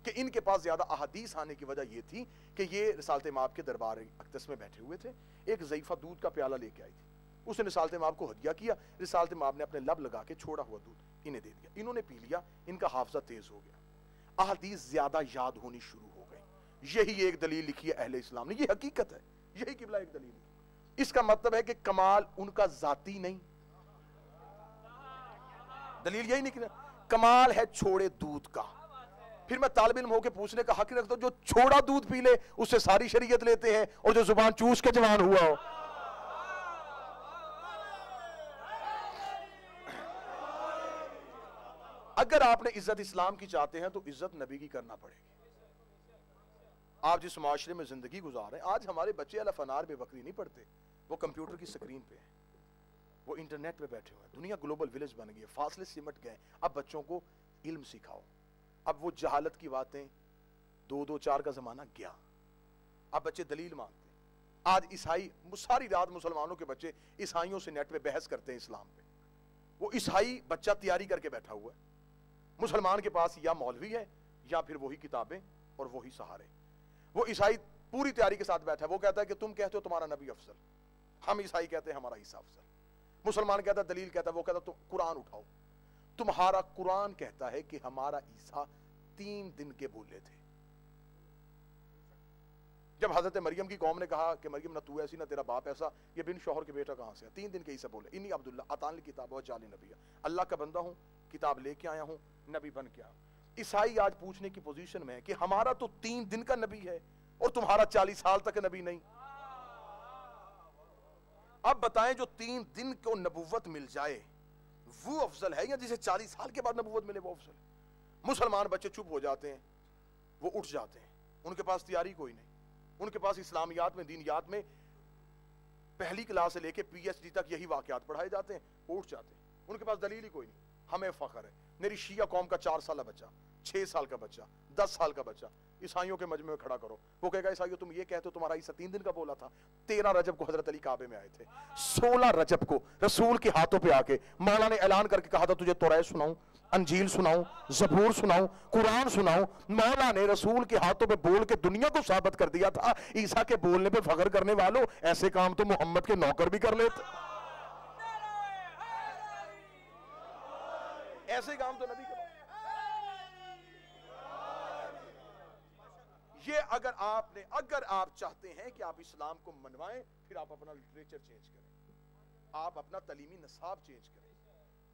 کہ ان کے پاس زیادہ احادیث آنے کی وجہ یہ تھی کہ یہ رسالت مآب کے دربار اقدس میں بیٹھے ہوئے تھے. ایک ضعیفہ دودھ کا پیالہ لے کے آئی تھی, اس نے رسالت مآب کو ہدیہ کیا. رسالت مآب نے اپنے لب لگا کے چھوڑا ہوا دودھ انہیں دے دیا, انہوں نے پی لیا, ان کا حافظہ تیز ہو گیا, احادیث زیادہ یاد ہونی شروع ہو گئی. یہی ایک دلیل لکھی ہے اہل اسلام نے, یہ حقیقت ہے, یہی قبلہ ایک دلیل ہے. اس کا مطلب ہے کہ کمال ان کا ذاتی نہیں, دلیل یہی نہیں, کمال ہے چھوڑے دودھ کا. پھر میں طالب علم ہو کے پوچھنے کا حق رکھتا ہوں, جو چھوڑا دودھ پی لے اس سے ساری شریعت لیتے ہیں, اور جو زبان چوس کے جوان ہوا ہو. اگر آپ نے عزت اسلام کی چاہتے ہیں تو عزت نبی کی کرنا پڑے گی. آپ جس معاشرے میں زندگی گزار رہے ہیں, آج ہمارے بچے الف انار بے بکری نہیں پڑھتے, وہ کمپیوٹر کی سکرین پہ ہیں, وہ انٹرنیٹ پہ بیٹھے ہوئے ہیں. دنیا گلوبل ولیج بن گئی ہے, فاصلے سمٹ گئے. اب بچوں کو علم سکھاؤ. اب وہ جہالت کی باتیں 2-2-4 کا زمانہ گیا, اب بچے دلیل مانگتے ہیں. آج عیسائی ساری رات مسلمانوں کے بچے عیسائیوں سے نیٹ پہ بحث کرتے ہیں اسلام پہ. وہ عیسائی بچہ تیاری کر کے بیٹھا ہوا ہے, مسلمان کے پاس یا مولوی ہے یا پھر وہی کتابیں اور وہی سہارے. وہ عیسائی پوری تیاری کے ساتھ بیٹھا ہے, وہ کہتا ہے کہ تم کہتے ہو تمہارا نبی افضل, ہم عیسائی کہتے ہیں ہمارا عیسیٰ افضل. مسلمان کہتا ہے دلیل کہتا ہے, وہ کہتا ہے تم قرآن اٹھاؤ. تمہارا قرآن کہتا ہے کہ ہمارا عیسیٰ 3 دن کے بولے تھے. جب حضرت مریم کی قوم نے کہا کہ مریم نہ تو ایسی نہ تیرا باپ ایسا, یہ بن شوہر کے بیٹا کہاں سے ہے, 3 دن کے عیسیٰ بولے. انی عبداللہ اتانی الکتاب وجعلنی نبیہ, اللہ کا بندہ ہوں, کتاب لے کے آیا ہوں, نبی بن کے آیا. عیسائی آج پوچھنے کی پوزیشن میں ہے کہ ہمارا تو 3 دن کا نبی ہے اور تمہارا 40 سال تک نبی نہیں. اب بتائیں جو 3 دن کو نبوت مل جائے وہ افضل ہے یا جسے 40 سال کے بعد نبوت ملے وہ افضل ہے؟ مسلمان بچے چپ ہو جاتے ہیں, وہ اٹھ جاتے ہیں, ان کے پاس تیاری کوئی نہیں, ان کے پاس اسلامیات میں دینیات میں پہلی کلاس سے لے کے PhD تک یہی واقعات پڑھائے جاتے ہیں, وہ اٹھ جاتے ہیں, ان کے پاس دلیل ہی کوئی نہیں. ہمیں فخر ہے, میری شیعہ قوم کا 4 سالہ بچہ, 6 سال کا بچہ, 10 سال کا بچہ عیسائیوں کے مجمع میں کھڑا کرو, وہ کہے گا عیسائیوں تم یہ کہتے ہو تمہارا عیسیٰ 3 دن کا بولا تھا. 13 رجب کو حضرت علی کعبے میں آئے تھے, 16 رجب کو رسول کے ہاتھوں پہ آ کے مولا نے اعلان کر کے کہا تھا تجھے توریت سناؤں, انجیل سناؤں, زبور سناؤں, قرآن سناؤں. مولا نے رسول کے ہاتھوں پہ بول کے دنیا کو ثابت کر دیا تھا عیسیٰ کے بولنے پہ فخر کرنے والوں, ایسے کام تو محمد کے نوکر بھی کر لیتے, ایسے کام تو نبی کرو. یہ اگر آپ چاہتے ہیں کہ آپ اسلام کو منوائیں, پھر آپ اپنا لٹریچر چینج کریں, آپ اپنا تعلیمی نصاب چینج کریں.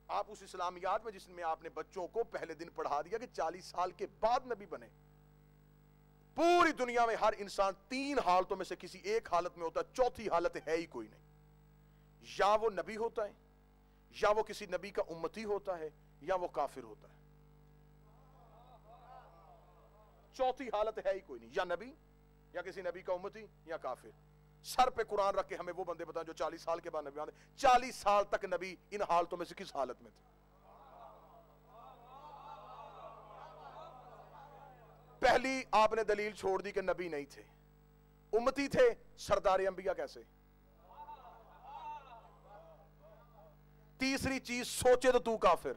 آپ اس اسلامیات میں جس میں آپ نے بچوں کو پہلے دن پڑھا دیا کہ 40 سال کے بعد نبی بنے. پوری دنیا میں ہر انسان 3 حالتوں میں سے کسی ایک حالت میں ہوتا ہے, چوتھی حالت ہے ہی کوئی نہیں. یا وہ نبی ہوتا ہے, یا وہ کسی نبی کا امتی ہوتا ہے, یا وہ کافر ہوتا ہے. چوتھی حالت ہے ہی کوئی نہیں, یا نبی, یا کسی نبی کا امتی, یا کافر. سر پہ قرآن رکھ کے ہمیں وہ بندے بتائیں جو 40 سال کے بعد نبی آتے. 40 سال تک نبی ان حالتوں میں سے کس حالت میں تھے؟ پہلی آپ نے دلیل چھوڑ دی کہ نبی نہیں تھے, امتی تھے, سردار انبیاء کیسے؟ تیسری چیز سوچے تو کافر.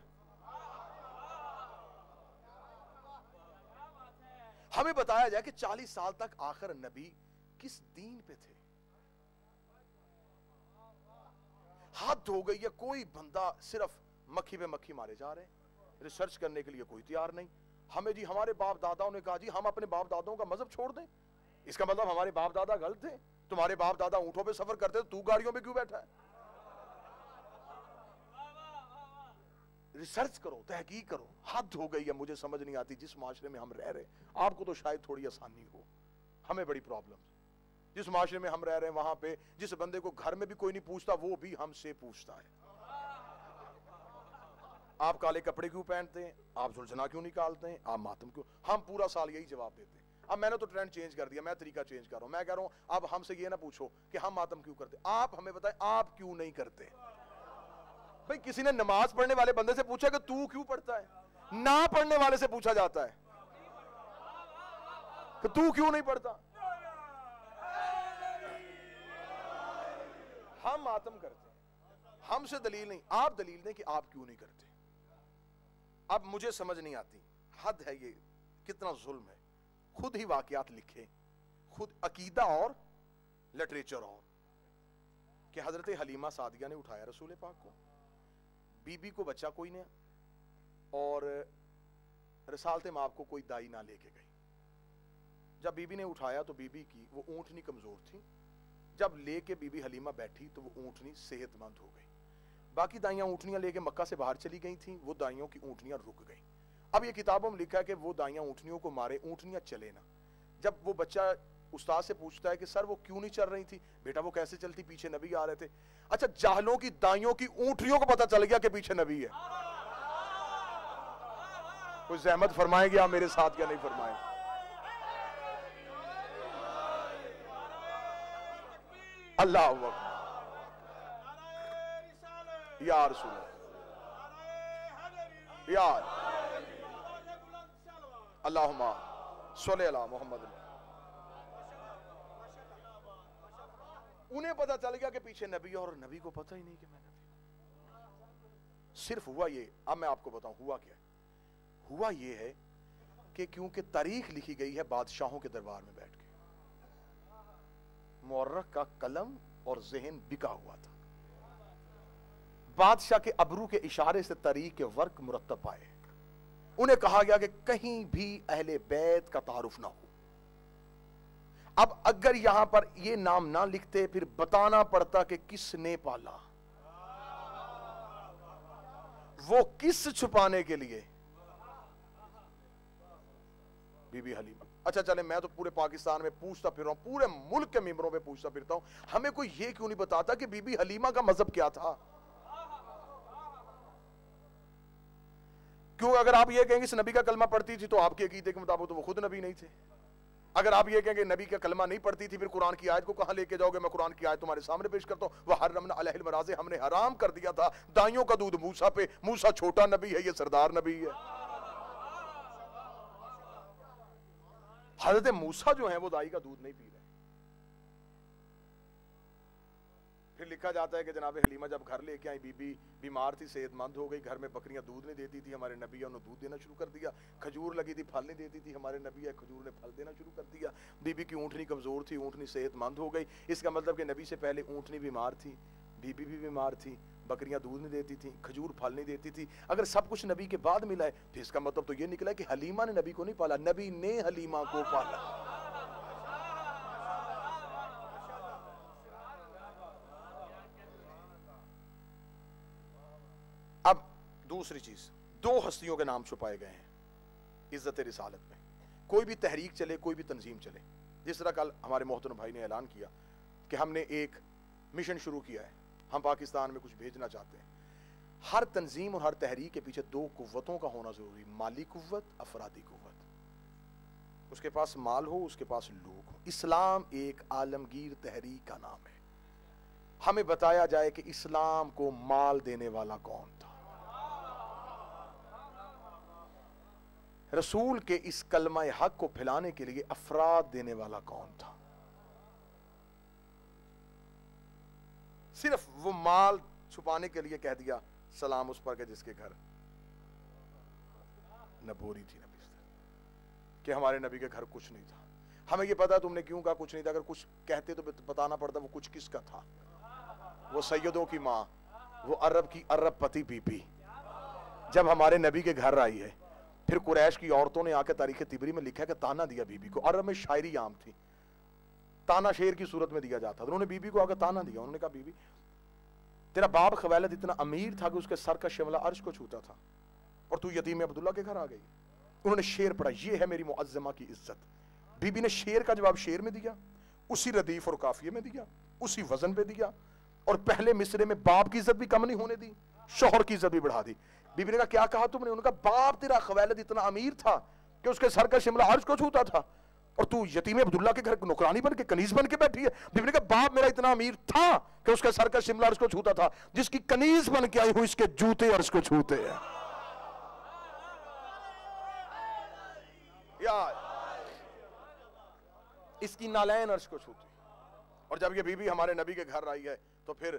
ہمیں بتایا جائے کہ 40 سال تک آخر نبی کس دین پہ تھے. حد ہو گئی ہے, کوئی بندہ صرف مکھی پہ مکھی مارے جا رہے ہیں, ریسرچ کرنے کے لیے کوئی تیار نہیں. ہمیں جی ہمارے باپ داداؤں نے کہا جی ہم اپنے باپ داداؤں کا مذہب چھوڑ دیں, اس کا مطلب ہمارے باپ دادا غلط تھے. تمہارے باپ دادا اونٹوں پہ سفر کرتے تو گاڑیوں پہ کیوں بیٹھا ہے؟ ریسرچ کرو, تحقیق کرو. حد ہو گئی ہے, مجھے سمجھ نہیں آتی جس معاشرے میں ہم رہ رہے ہیں. آپ کو تو شاید تھوڑی آسانی ہو, ہمیں بڑی پرابلم. جس معاشرے میں ہم رہ رہے ہیں وہاں پہ جس بندے کو گھر میں بھی کوئی نہیں پوچھتا وہ بھی ہم سے پوچھتا ہے. آپ کالے کپڑے کیوں پہنتے ہیں, آپ زلجھنا کیوں نکالتے ہیں, آپ ماتم کیوں؟ ہم پورا سال یہی جواب دیتے ہیں. اب میں نے تو ٹرینڈ چینج کر دیا, میں طریقہ چینج کر رہا ہوں. میں کہہ رہا ہوں اب ہم سے یہ نہ پوچھو کہ ہم ماتم کیوں کرتے, آپ ہمیں بتائیں آپ کیوں نہیں کرتے. بھئی کسی نے نماز پڑھنے والے بندے سے پوچھا کہ تو کیوں پڑھتا ہے, نہ پڑھنے والے سے پوچھا جاتا ہے کہ تو کیوں نہیں پڑھتا. ہم ماتم کرتے ہیں, ہم سے دلیل نہیں, آپ دلیل دیں کہ آپ کیوں نہیں کرتے. اب مجھے سمجھ نہیں آتی, حد ہے یہ کتنا ظلم ہے. خود ہی واقعات لکھے, خود عقیدہ اور لٹریچر اور, کہ حضرت حلیمہ سعدیہ نے اٹھایا رسول پاک کو, بی بی کو بچہ کوئی نہیں, اور رسالت مآب کو کوئی دائی نہ لے کے گئی. جب بی بی نے اٹھایا تو بی بی کی وہ اونٹنی کمزور تھی, جب لے کے بی بی حلیمہ بیٹھی تو وہ اونٹنی صحت مند ہو گئی. باقی دائیاں اونٹنیاں لے کے مکہ سے باہر چلی گئی تھیں, وہ دائیوں کی اونٹنیاں رک گئیں. اب یہ کتابوں میں لکھا ہے کہ وہ دائیاں اونٹنیوں کو مارے, اونٹنیاں چلے نہ. جب وہ بچہ استاد سے پوچھتا ہے کہ سر وہ کیوں نہیں چل رہی تھی, بیٹا وہ کیسے چلتی, پیچھے نبی آ رہے تھے. اچھا جاہلوں کی دائیوں کی اونٹنیوں کو پتہ چل گیا کہ پیچھے نبی ہے. کوئی زحمت فرمائیں گے آپ میرے ساتھ کیا نہیں فرمائیں؟ اللہ اکبر, یا رسول اللہ, یا اللہم صلی علی محمد. انہیں پتہ چل گیا کہ پیچھے نبی, اور نبی کو پتہ ہی نہیں کہ میں نبی. صرف ہوا یہ, اب میں آپ کو بتاؤں ہوا کیا ہے. ہوا یہ ہے کہ کیونکہ تاریخ لکھی گئی ہے بادشاہوں کے دربار میں بیٹھ کے, مورخ کا قلم اور ذہن بکا ہوا تھا. بادشاہ کے ابرو کے اشارے سے تاریخ کے ورق مرتب پائے. انہیں کہا گیا کہ کہیں بھی اہل بیت کا تعارف نہ ہو. اب اگر یہاں پر یہ نام نہ لکھتے پھر بتانا پڑتا کہ کس نے پالا, وہ کس چھپانے کے لیے, بی بی حلیمہ. اچھا چلے, میں تو پورے پاکستان میں پوچھتا پھر رہا ہوں, پورے ملک کے ممبروں پہ پوچھتا پھرتا ہوں, ہمیں کوئی یہ کیوں نہیں بتاتا کہ بی بی حلیمہ کا مذہب کیا تھا؟ کیوں اگر آپ یہ کہیں گے اس نبی کا کلمہ پڑھتی تھی تو آپ کے عقیدے کے مطابق تو وہ خود نبی نہیں تھے. اگر آپ یہ کہیں گے نبی کا کلمہ نہیں پڑھتی تھی, پھر قرآن کی آیت کو کہاں لے کے جاؤ گے؟ میں قرآن کی آیت تمہارے سامنے پیش کرتا ہوں, وَحَرَّمْنَا عَلَيْهِ الْمَرَاضِعَ, ہم نے حرام کر دیا تھا دائیوں کا دودھ موسیٰ پہ. موسیٰ چھوٹا نبی ہے, یہ سردار نبی ہے. حضرت موسیٰ جو ہیں وہ دائی کا دودھ نہیں پی رہے. پھر لکھا جاتا ہے کہ جناب حلیمہ جب گھر لے کے آئی, بی بی بیمار تھی, صحت مند ہو گئی, گھر میں بکریاں دودھ نہیں دیتی تھی, ہمارے نبی انہوں دودھ دینا شروع کر دیا. کھجور لگی تھی, پھل نہیں دیتی تھی, ہمارے نبی ہے کھجور نے پھل دینا شروع کر دیا. بی بی کی اونٹنی کمزور تھی, اونٹنی صحت مند ہو گئی. اس کا مطلب کہ نبی سے پہلے اونٹنی بیمار تھی, بی بی بھی بیمار تھی, بکریاں دودھ نہیں دیتی تھی, کھجور پھل نہیں دیتی تھی. اگر سب کچھ نبی کے بعد ملا ہے پھر اس کا مطلب تو یہ نکلا کہ حلیمہ نے نبی کو نہیں پالا, نبی نے حلیمہ کو پالا. اب دوسری چیز, دو ہستیوں کے نام چھپائے گئے ہیں عزت رسالت میں. کوئی بھی تحریک چلے, کوئی بھی تنظیم چلے, جس طرح کل ہمارے محترم بھائی نے اعلان کیا کہ ہم نے ایک مشن شروع کیا ہے, ہم پاکستان میں کچھ بھیجنا چاہتے ہیں. ہر تنظیم اور ہر تحریک کے پیچھے دو قوتوں کا ہونا ضروری, مالی قوت, افرادی قوت. اس کے پاس مال ہو, اس کے پاس لوگ ہو. اسلام ایک عالمگیر تحریک کا نام ہے. ہمیں بتایا جائے کہ اسلام کو مال دینے والا کون تھا. رسول کے اس کلمہ حق کو پھیلانے کے لیے افراد دینے والا کون تھا. صرف وہ مال چھپانے کے لیے کہہ دیا سلام اس پر کہ جس کے گھر نبوری تھی, نبی کہ ہمارے نبی کے گھر کچھ نہیں تھا. ہمیں یہ پتا تم نے کیوں کہا کچھ نہیں تھا, اگر کچھ کہتے تو بتانا پڑتا وہ کچھ کس کا تھا. وہ سیدوں کی ماں, وہ عرب کی عرب پتی بی بی جب ہمارے نبی کے گھر آئی ہے. پھر قریش کی عورتوں نے آ کے تاریخ طبری میں لکھا ہے کہ تانا دیا بی بی کو. عرب میں شاعری عام تھی, تانا شعر کی صورت میں دیا جاتا. انہوں نے بی بی کو آ کے تانا دیا. انہوں نے کہا بی بی تیرا باپ خویلد اتنا امیر تھا کہ اس کے سر کا شملہ عرش کو چھوتا تھا, اور تو یتیم عبداللہ کے گھر آ گئی. انہوں نے شعر پڑھا, یہ ہے میری معظمہ کی عزت. بی بی نے شعر کا جواب شعر میں دیا, اسی ردیف اور قافیے میں دیا, اسی وزن پہ دیا, اور پہلے مصرے میں باپ کی عزت بھی کم نہیں ہونے دی, شوہر کی عزت بھی بڑھا دی. بی بی نے کہا کیا کہا تم نے؟ انہوں نے کہا باپ تیرا خویلد اتنا امیر تھا کہ اس کے سر کا شملہ عرش کو چھوتا تھا, اور تو یتیم عبداللہ کے گھر نوکرانی بن کے کنیز بن کے بیٹھی ہے. بی بی نے کہا باپ میرا اتنا امیر تھا کہ اس کے سر کا شملہ عرش کو چھوتا تھا, جس کی کنیز بن کے آئی ہوں اس کے جوتے عرش کو چھوتے ہیں. یا اس کی نالین عرش کو چھوتی. اور جب یہ بی بی ہمارے نبی کے گھر آئی ہے تو پھر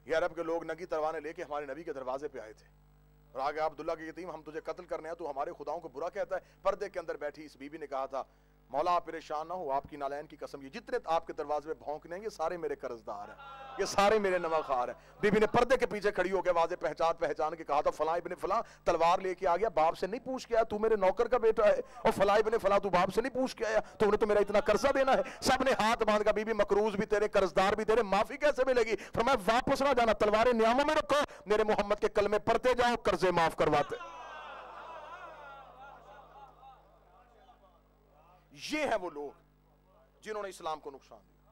یہ عرب کے لوگ ننگی تلواریں لے کے ہمارے نبی کے دروازے پہ آئے تھے. اور آگے عبداللہ کے یتیم ہم تجھے قتل کرنے ہیں تو ہمارے خداؤں کو برا کہتا ہے. پردے کے اندر بیٹھی اس بی بی نے کہا تھا مولا آپ پریشان نہ ہو, آپ کی نالین کی قسم, یہ جتنے آپ کے دروازے پہ بھونکنے ہیں یہ سارے میرے قرض دار ہیں, یہ سارے میرے نواخوار ہیں. بی بی نے پردے کے پیچھے کھڑی ہو کے واضح پہچان کے کہا تھا فلاں ابن فلاں تلوار لے کے آ گیا, باپ سے نہیں پوچھ کے آیا, تو میرے نوکر کا بیٹا ہے, اور فلاں ابن فلاں تو باپ سے نہیں پوچھ کے آیا, تو انہیں تو میرا اتنا قرضہ دینا ہے. سب نے ہاتھ باندھ کا, بی بی مقروض بھی تیرے, قرض دار بھی تیرے, معافی کیسے ملے گی؟ فرمایا واپس نہ جانا, تلواریں نیاموں میں رکھو, میرے محمد کے کلمے پڑھتے جاؤ, قرضے معاف کرواتے. یہ ہیں وہ لوگ جنہوں نے اسلام کو نقصان دیا.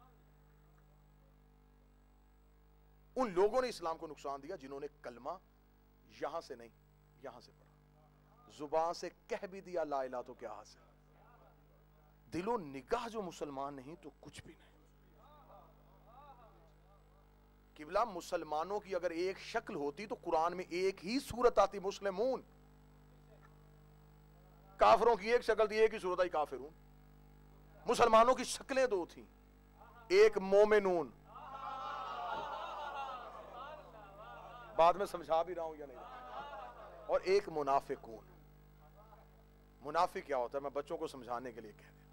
ان لوگوں نے اسلام کو نقصان دیا جنہوں نے کلمہ یہاں سے نہیں یہاں سے پڑھا, زبان سے کہہ بھی دیا لا الہ تو کیا حاصل, دل و نگاہ جو مسلمان نہیں تو کچھ بھی نہیں. قبلہ مسلمانوں کی اگر ایک شکل ہوتی تو قرآن میں ایک ہی صورت آتی, مسلمون. کافروں کی ایک شکل تھی, ایک ہی صورت آئی, کافرون. مسلمانوں کی شکلیں دو تھیں, ایک مومنون, بعد میں سمجھا بھی رہا ہوں یا نہیں, اور ایک منافقون. منافق کیا ہوتا ہے, میں بچوں کو سمجھانے کے لیے کہہ دیں.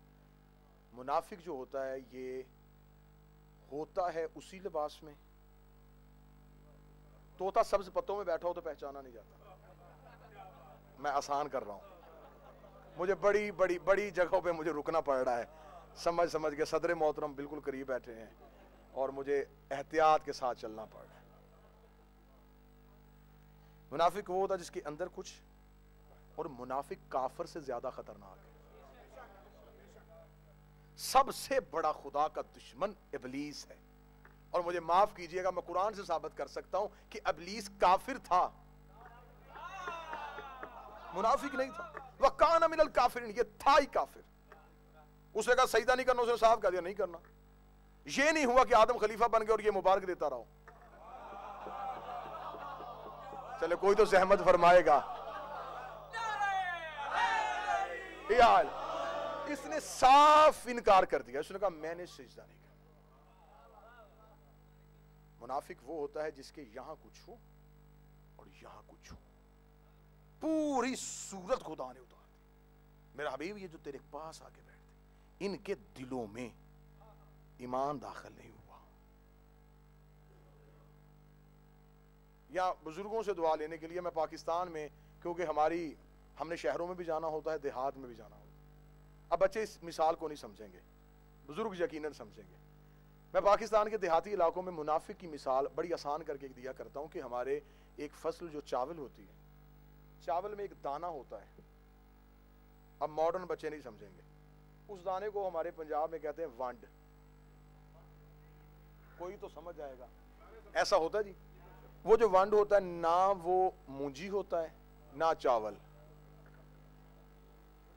منافق جو ہوتا ہے یہ ہوتا ہے اسی لباس میں, طوطا سبز پتوں میں بیٹھا ہو تو پہچانا نہیں جاتا. میں آسان کر رہا ہوں, مجھے بڑی بڑی بڑی جگہوں پہ مجھے رکنا پڑ رہا ہے, سمجھ کے صدر محترم بالکل قریب بیٹھے ہیں اور مجھے احتیاط کے ساتھ چلنا پڑ رہا ہے. منافق وہ ہوتا جس کے اندر کچھ, اور منافق کافر سے زیادہ خطرناک ہے. سب سے بڑا خدا کا دشمن ابلیس ہے, اور مجھے معاف کیجئے گا میں قرآن سے ثابت کر سکتا ہوں کہ ابلیس کافر تھا, منافق نہیں تھا. وَقَانَ مِنَ الْكَافِرِينَ, یہ تھا ہی کافر. اس نے کہا سجدہ نہیں کرنا, اس نے صاف کہہ دیا نہیں کرنا. یہ نہیں ہوا کہ آدم خلیفہ بن گئے اور یہ مبارک دیتا رہو. چلے کوئی تو زحمت فرمائے گا. اس نے صاف انکار کر دیا, اس نے کہا میں نے سجدہ نہیں کرنا. منافق وہ ہوتا ہے جس کے یہاں کچھ ہو اور یہاں کچھ ہو, پوری صورت خدا نے اتار دی. میرا حبیب یہ جو تیرے پاس آ کے بیٹھتے, ان کے دلوں میں ایمان داخل نہیں ہوا. یا بزرگوں سے دعا لینے کے لیے میں پاکستان میں, کیونکہ ہم نے شہروں میں بھی جانا ہوتا ہے, دیہات میں بھی جانا ہوتا ہے. اب بچے اس مثال کو نہیں سمجھیں گے, بزرگ یقیناً سمجھیں گے. میں پاکستان کے دیہاتی علاقوں میں منافق کی مثال بڑی آسان کر کے دیا کرتا ہوں کہ ہمارے ایک فصل جو چاول ہوتی ہے, چاول میں ایک دانہ ہوتا ہے. اب ماڈرن بچے نہیں سمجھیں گے, اس دانے کو ہمارے پنجاب میں کہتے ہیں وانڈ. کوئی تو سمجھ جائے گا, ایسا ہوتا ہے جی. وہ جو وانڈ ہوتا ہے نہ وہ مونجی ہوتا ہے نہ چاول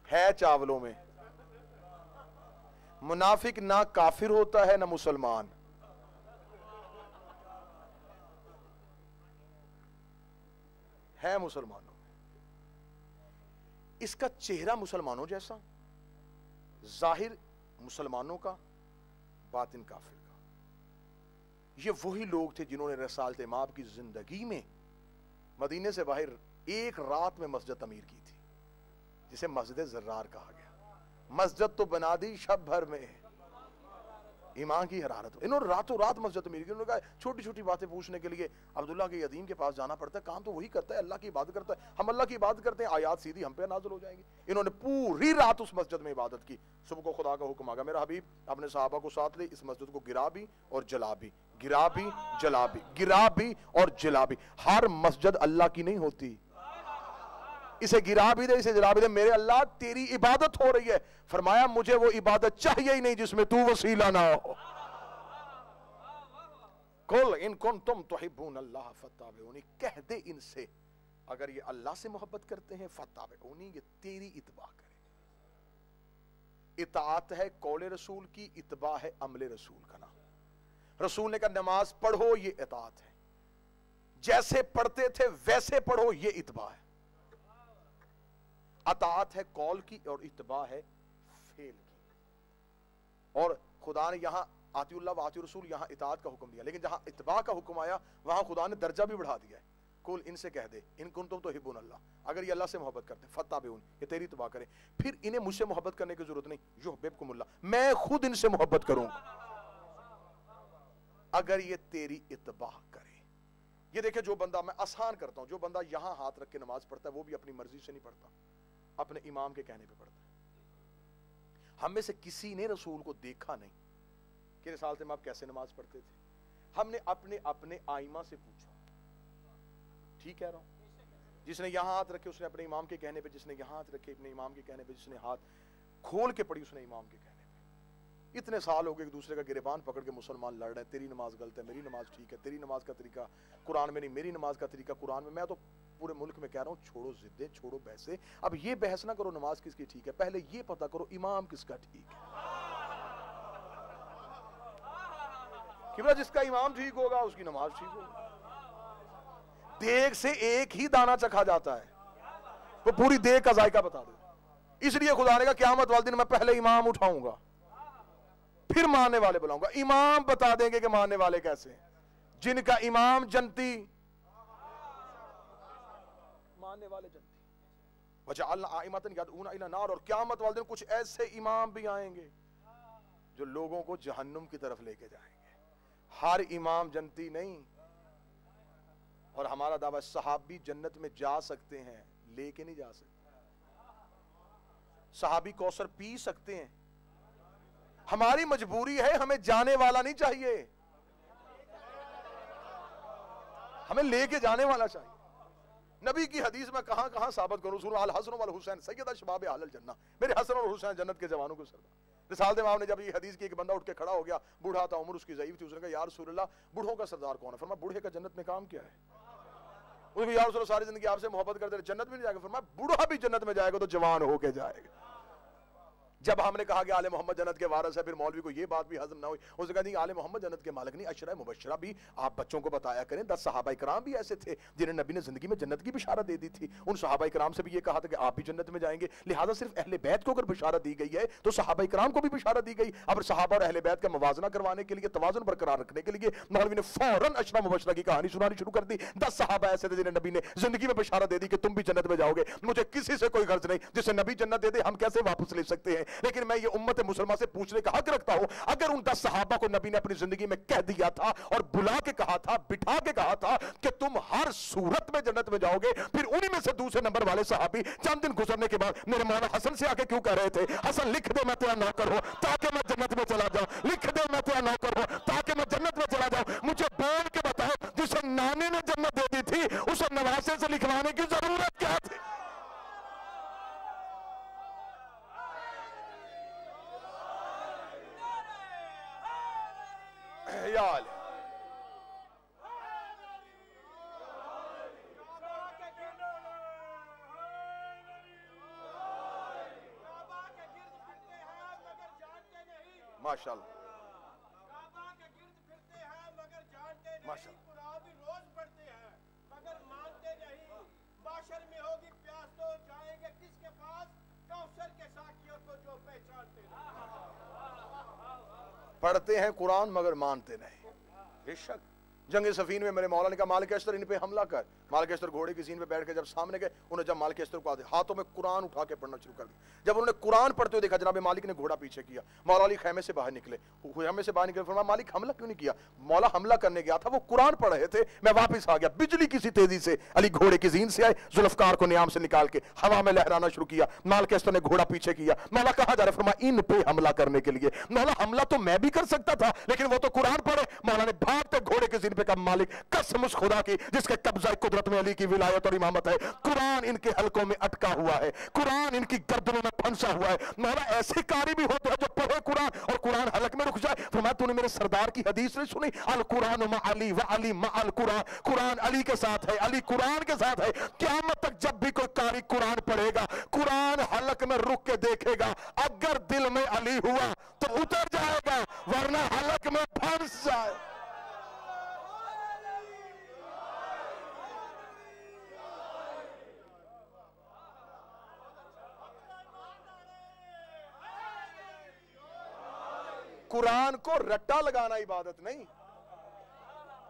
ہے چاولوں میں. منافق نہ کافر ہوتا ہے نہ مسلمان, ہے مسلمانوں میں. اس کا چہرہ مسلمانوں جیسا, ظاہر مسلمانوں کا, باطن کافر کا. یہ وہی لوگ تھے جنہوں نے رسالت مآب کی زندگی میں مدینے سے باہر ایک رات میں مسجد تعمیر کی تھی, جسے مسجد زرار کہا گیا. مسجد تو بنا دی شب بھر میں, ایمان کی حرارت. انہوں نے راتوں رات مسجد تعمیر کی. انہوں نے کہا چھوٹی چھوٹی باتیں پوچھنے کے لیے عبداللہ کے یتیم کے پاس جانا پڑتا ہے, کام تو وہی کرتا ہے, اللہ کی عبادت کرتا ہے. ہم اللہ کی عبادت کرتے ہیں, آیات سیدھی ہم پہ نازل ہو جائیں گی. انہوں نے پوری رات اس مسجد میں عبادت کی. صبح کو خدا کا حکم آ گیا, میرا حبیب اپنے صحابہ کو ساتھ لے, اس مسجد کو گرا بھی اور جلا بھی, گرا بھی جلا بھی, گرا بھی اور جلا بھی. ہر مسجد اللہ کی نہیں ہوتی, اسے گرا بھی دے اسے جلا بھی دے. میرے اللہ تیری عبادت ہو رہی ہے. فرمایا مجھے وہ عبادت چاہیے ہی نہیں جس میں تو وسیلہ نہ ہو. قل ان کنتم تحبون اللہ فاتبعونی, کہہ دے ان سے اگر یہ اللہ سے محبت کرتے ہیں فاتبعونی, یہ تیری اتباع کریں. اطاعت ہے قول رسول کی, اتباع ہے عمل رسول کا. نام رسول نے کہا نماز پڑھو, یہ اطاعت ہے. جیسے پڑھتے تھے ویسے پڑھو, یہ اتباع ہے. اطاعت ہے قول کی اور اتباع ہے فعل کی. اور خدا نے یہاں آتی اللہ و آتی رسول, یہاں اطاعت کا حکم دیا, لیکن جہاں اتباع کا حکم آیا وہاں خدا نے درجہ بھی بڑھا دیا ہے. کل ان سے کہہ دے ان کنتم تحبون اللہ, اگر یہ اللہ سے محبت کرتے ہیں فاتبعون, یہ تیری اتباع کریں, پھر انہیں مجھ سے محبت کرنے کی ضرورت نہیں, یحببکم اللہ, میں خود ان سے محبت کروں اگر یہ تیری اتباع کرے. یہ دیکھیں جو بندہ, میں آسان کرتا ہوں, جو بندہ یہاں ہاتھ رکھ کے نماز پڑھتا ہے وہ بھی اپنی مرضی سے نہیں پڑھتا, اپنے امام کے کہنے پہ پڑھتا ہے. ہم میں سے کسی نے رسول کو دیکھا نہیں کہ رسالت میں آپ کیسے نماز پڑھتے تھے, ہم نے اپنے آئمہ سے پوچھا. ٹھیک کہہ رہا ہوں, جس نے یہاں ہاتھ رکھے اس نے اپنے امام کے کہنے پہ, جس نے یہاں ہاتھ رکھے اپنے امام کے کہنے پہ, جس نے ہاتھ کھول کے پڑھی اس نے امام کے کہنے پہ. اتنے سال ہو گئے ایک دوسرے کا گریبان پکڑ کے مسلمان لڑ رہے ہیں, تیری نماز غلط ہے, میری نماز ٹھیک ہے, تیری نماز کا طریقہ قرآن میں نہیں, میری نماز کا طریقہ قرآن میں. میں تو پورے ملک میں کہہ رہا ہوں چھوڑو ضدیں, چھوڑو بحثیں, اب یہ بحث نہ کرو نماز کس کی ٹھیک ہے, پہلے یہ پتہ کرو امام کس کا ٹھیک ہے. کہ جس کا امام ٹھیک ہوگا اس کی نماز ٹھیک ہوگی. دیگ سے ایک ہی دانہ چکھا جاتا ہے, وہ پوری دیگ کا ذائقہ بتا دے. اس لیے خدا نے کہا قیامت والے دن میں پہلے امام اٹھاؤں گا پھر ماننے والے بلاؤں گا. امام بتا دیں گے کہ ماننے والے کیسے ہیں, جن کا امام جنتی, ماننے والے جنتی. وجعلنا ائمة يدعون الى النار, اور قیامت والے دن کچھ ایسے امام بھی آئیں گے جو لوگوں کو جہنم کی طرف لے کے جائیں گے. ہر امام جنتی نہیں, اور ہمارا دعویٰ صحابی جنت میں جا سکتے ہیں لے کے نہیں جا سکتے. صحابی کوثر پی سکتے ہیں, ہماری مجبوری ہے, ہمیں جانے والا نہیں چاہیے, ہمیں لے کے جانے والا چاہیے. نبی کی حدیث میں کہاں کہاں ثابت کروں, سورہ الحسن والحسین سیدہ شباب اہل الجنہ, میرے حسن اور حسین جنت کے جوانوں کو سردار. رسالت امام نے جب یہ حدیث کی, ایک بندہ اٹھ کے کھڑا ہو گیا, بوڑھا تھا, عمر اس کی ضعیف تھی, اس نے کہا یا رسول اللہ بوڑھوں کا سردار کون ہے؟ فرمایا بوڑھے کا جنت میں کام کیا ہے؟ اس نے کہا یا رسول اللہ ساری زندگی آپ سے محبت کرتے رہے, جنت میں نہیں جائے گا؟ فرمایا بوڑھا بھی جنت میں جائے گا تو جوان ہو کے جائے گا. جب ہم نے کہا کہ آل محمد جنت کے وارث ہے, پھر مولوی کو یہ بات بھی ہضم نہ ہوئی, اس نے کہا نہیں آل محمد جنت کے مالک نہیں, عشرہ مبشرہ بھی آپ بچوں کو بتایا کریں. 10 صحابہ کرام بھی ایسے تھے جنہیں نبی نے زندگی میں جنت کی بشارت دے دی تھی, ان صحابہ کرام سے بھی یہ کہا تھا کہ آپ بھی جنت میں جائیں گے. لہٰذا صرف اہل بیت کو اگر بشارت دی گئی ہے تو صحابہ کرام کو بھی بشارت دی گئی. اب صحابہ اور اہل بیت کا موازنہ کروانے کے لیے, توازن برقرار رکھنے کے لیے مولوی نے فوراً عشرہ مبشرہ کی کہانی سنانی شروع کر دی. 10 صحابہ ایسے تھے جنہیں نبی نے زندگی میں بشارت دے دی کہ تم بھی جنت میں جاؤ گے. مجھے کسی سے کوئی غرض نہیں, جسے نبی جنت دے دے ہم کیسے واپس لے سکتے ہیں, لیکن میں یہ امت مسلمہ سے پوچھنے کا حق رکھتا ہوں, اگر ان 10 صحابہ کو نبی نے اپنی زندگی میں کہہ دیا تھا اور بلا کے کہا تھا, بٹھا کے کہا تھا کہ تم ہر صورت میں جنت میں جاؤ گے, پھر انہی میں سے دوسرے نمبر والے صحابی چند دن گزرنے کے بعد میرے مولانا حسن سے آکے کیوں کہہ رہے تھے, حسن لکھ دے میں تیرا نوکر ہوں تاکہ میں جنت میں چلا جاؤں, لکھ دے میں تیرا نوکر ہوں تاکہ میں جنت میں چلا جاؤں. مجھے بول کے بتاؤ جسے نانے نے جنت دے دی تھی اسے نواسے سے لکھوانے کی ضرورت کیا تھی؟ یا علی ماشاءاللہ ماشاءاللہ روز پڑھتے ہیں مگر مانتے نہیں. معاشر میں ہوگی پیاس تو جائیں گے کس کے پاس؟ کوثر کے ساقیوں کو جو پہچانتے نہیں. پڑھتے ہیں قرآن مگر مانتے نہیں. بے شک جنگ صفین میں میرے مولا نے کہا مالک اشتر ان پہ حملہ کر. مالک اشتر گھوڑے کی زین پہ بیٹھ کے جب سامنے گئے, انہوں نے جب مالک اشتر کو ہاتھوں میں قرآن اٹھا کے پڑھنا شروع کر دیا. جب انہوں نے قرآن پڑھتے ہوئے دیکھا جناب مالک نے گھوڑا پیچھے کیا. مولا علی خیمے سے باہر نکلے, خیمے سے باہر نکلے, فرمایا مالک حملہ کیوں نہیں کیا؟ مولا حملہ کرنے گیا تھا, وہ قرآن پڑھ رہے تھے, میں واپس آ گیا. بجلی کسی تیزی سے علی گھوڑے کی زین سے آئے, ذوالفقار کو نیام سے نکال کے ہوا میں لہرانا شروع کیا. مالک اشتر نے گھوڑا پیچھے کیا. مولا کہاں جا رہے؟ فرمایا ان پہ حملہ کرنے کے لیے. مولا حملہ تو میں بھی کر سکتا تھا لیکن وہ تو قرآن پڑھے. مولا نے بھاگتے گھوڑے کی زین پہ کہا مالک قسم اس خدا کی جس کے قبضہ قدرت میں علی کی ولایت اور امامت ہے, قرآن ان کے حلقوں میں اٹکا ہوا ہے, قرآن ان کی گردنوں میں پھنسا ہوا ہے. مولا ایسے قاری بھی ہوتے ہیں جو پڑھے قرآن اور قرآن حلق میں رک جائے. فرمایا تو نے میرے سردار کی حدیث نہیں سنی, القرآن مع علی و علی مع القرآن, قرآن علی کے ساتھ ہے, علی قرآن کے ساتھ ہے. قیامت تک جب بھی کوئی قاری قرآن پڑھے گا, قرآن حلق میں رک کے دیکھے گا, اگر دل میں علی ہوا تو اتر جائے گا ورنہ حلق میں پھنس جائے. قرآن کو رٹا لگانا عبادت نہیں,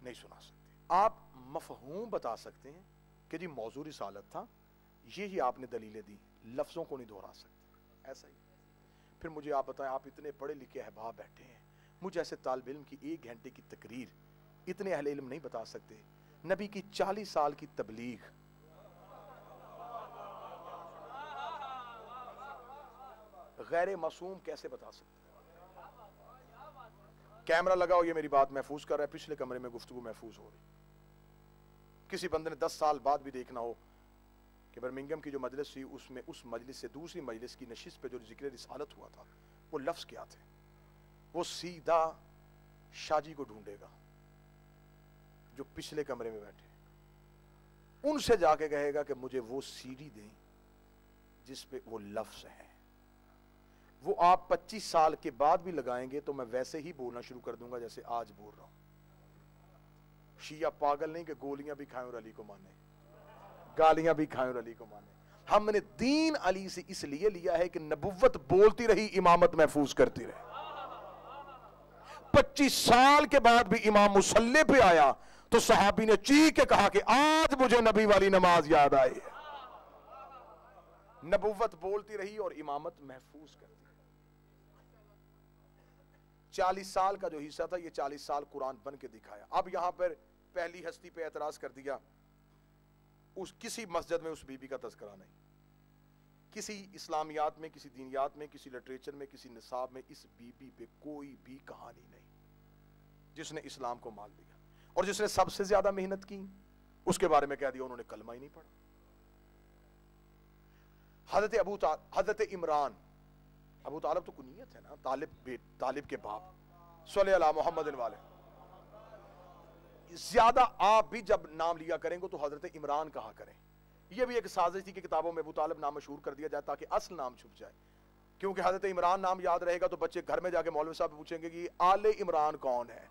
نہیں سنا سکتے. آپ مفہوم بتا سکتے ہیں کہ جی موضوع رسالت تھا, یہی آپ نے دلیلیں دی, لفظوں کو نہیں دہرا سکتے. ایسا ہی. پھر مجھے آپ بتائیں, آپ اتنے پڑھے لکھے احباب بیٹھے ہیں, مجھے ایسے طالب علم کی 1 گھنٹے کی تقریر اتنے اہل علم نہیں بتا سکتے. نبی کی 40 سال کی تبلیغ, غیر معصوم کیسے بتا سکتے؟ کیمرہ لگاؤ, یہ میری بات محفوظ کر رہا ہے, پچھلے کمرے میں گفتگو محفوظ ہو رہی. کسی بندے نے 10 سال بعد بھی دیکھنا ہو کہ برمنگم کی جو مجلس تھی, اس میں اس مجلس سے دوسری مجلس کی نشست پہ جو ذکر رسالت ہوا تھا, وہ لفظ کیا تھے, وہ سیدھا شاہ جی کو ڈھونڈے گا جو پچھلے کمرے میں بیٹھے, ان سے جا کے کہے گا کہ مجھے وہ سیڑھی دیں جس پہ وہ لفظ ہیں. وہ آپ 25 سال کے بعد بھی لگائیں گے تو میں ویسے ہی بولنا شروع کر دوں گا جیسے آج بول رہا ہوں. شیعہ پاگل نہیں کہ گولیاں بھی کھائیں اور علی کو مانے, گالیاں بھی کھائیں اور علی کو مانے. ہم نے دین علی سے اس لیے لیا ہے کہ نبوت بولتی رہی, امامت محفوظ کرتی رہے. 25 سال کے بعد بھی امام مصلی پہ آیا تو صحابی نے چیخ کے کہا کہ آج مجھے نبی والی نماز یاد آئی ہے. نبوت بولتی رہی اور امامت محفوظ کرتی رہی. 40 سال کا جو حصہ تھا, یہ 40 سال قرآن بن کے دکھایا. اب یہاں پر پہلی ہستی پہ اعتراض کر دیا, اس کسی مسجد میں اس بی بی کا تذکرہ نہیں, کسی اسلامیات میں, کسی دینیات میں, کسی لٹریچر میں, کسی نصاب میں اس بی بی پہ کوئی بھی کہانی نہیں. جس نے اسلام کو مان لیا اور جس نے سب سے زیادہ محنت کی, اس کے بارے میں کہہ دیا انہوں نے کلمہ ہی نہیں پڑھا. حضرت عمران, ابو طالب تو کنیت ہے نا, طالب کے باپ, صلی اللہ محمد والے. زیادہ آپ بھی جب نام لیا کریں گے تو حضرت عمران کہا کریں. یہ بھی ایک سازش تھی کہ کتابوں میں ابو طالب نام مشہور کر دیا جائے تاکہ اصل نام چھپ جائے, کیونکہ حضرت عمران نام یاد رہے گا تو بچے گھر میں جا کے مولوی صاحب پوچھیں گے کہ آل عمران کون ہے.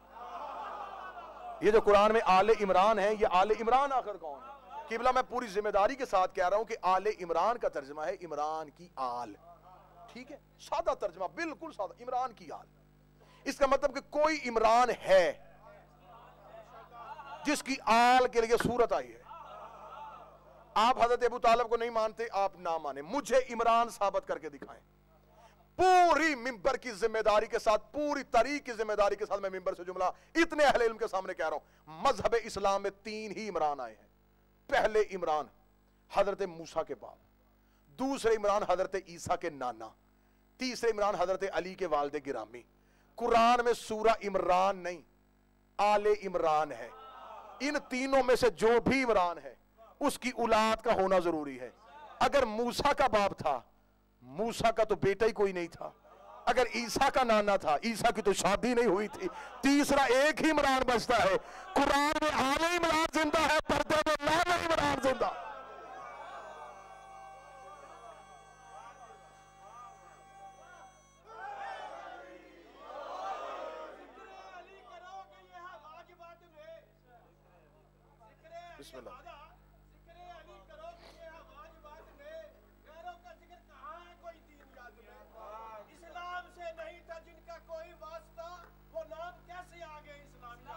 یہ جو قرآن میں آل عمران ہے, یہ آل عمران آخر کون ہے؟ قبلہ میں پوری ذمہ داری کے ساتھ کہہ رہا ہوں کہ آل عمران کا ترجمہ ہے عمران کی آل. ٹھیک ہے, سادہ ترجمہ, بالکل سادہ, عمران کی آل. اس کا مطلب کہ کوئی عمران ہے جس کی آل کے لیے صورت آئی ہے. آپ حضرت ابو طالب کو نہیں مانتے, آپ نہ مانیں, مجھے عمران ثابت کر کے دکھائیں. پوری ممبر کی ذمہ داری کے ساتھ, پوری تاریخ کی ذمہ داری کے ساتھ میں ممبر سے جملہ اتنے اہل علم کے سامنے کہہ رہا ہوں. مذہب اسلام میں 3 ہی عمران آئے ہیں. پہلے عمران حضرت موسیٰ کے باپ, دوسرے عمران حضرت عیسیٰ کے نانا, تیسرے عمران حضرت علی کے والد گرامی. قرآن میں سورہ عمران نہیں, آل عمران ہے. ان تینوں میں سے جو بھی عمران ہے اس کی اولاد کا ہونا ضروری ہے. اگر موسیٰ کا باپ تھا, موسیٰ کا تو بیٹا ہی کوئی نہیں تھا. اگر عیسیٰ کا نانا تھا, عیسیٰ کی تو شادی نہیں ہوئی تھی. تیسرا ایک ہی عمران بچتا ہے. قرآن میں آل عمران زندہ ہے, پردے میں لال عمران زندہ. بسم اللہ. اسلام سے نہیں تھا جن کا کوئی واسطہ, وہ نام کیسے آگے اسلام کا؟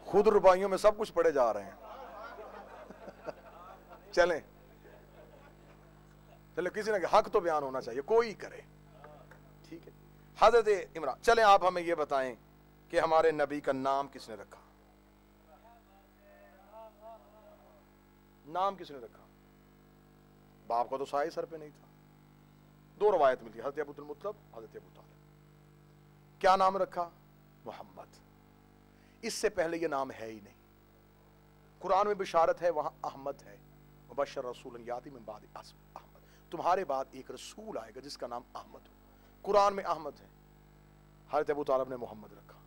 خود ربائیوں میں سب کچھ پڑھے جا رہے ہیں. چلیں کسی نے حق تو بیان ہونا چاہیے, کوئی کرے. ٹھیک ہے, حضرت عمران. چلیں آپ ہمیں یہ بتائیں کہ ہمارے نبی کا نام کس نے رکھا؟ نام کس نے رکھا؟ باپ کا تو سایہ سر پہ نہیں تھا. 2 روایت ملتی, حضرت ابو المطلب, حضرت ابو طالب. کیا نام رکھا؟ محمد. اس سے پہلے یہ نام ہے ہی نہیں. قرآن میں بشارت ہے, وہاں احمد ہے, مبشر رسول یاتی من بعد اسمہ احمد, تمہارے بعد ایک رسول آئے گا جس کا نام احمد ہو. قرآن میں احمد ہے. حضرت ابو طالب نے محمد رکھا.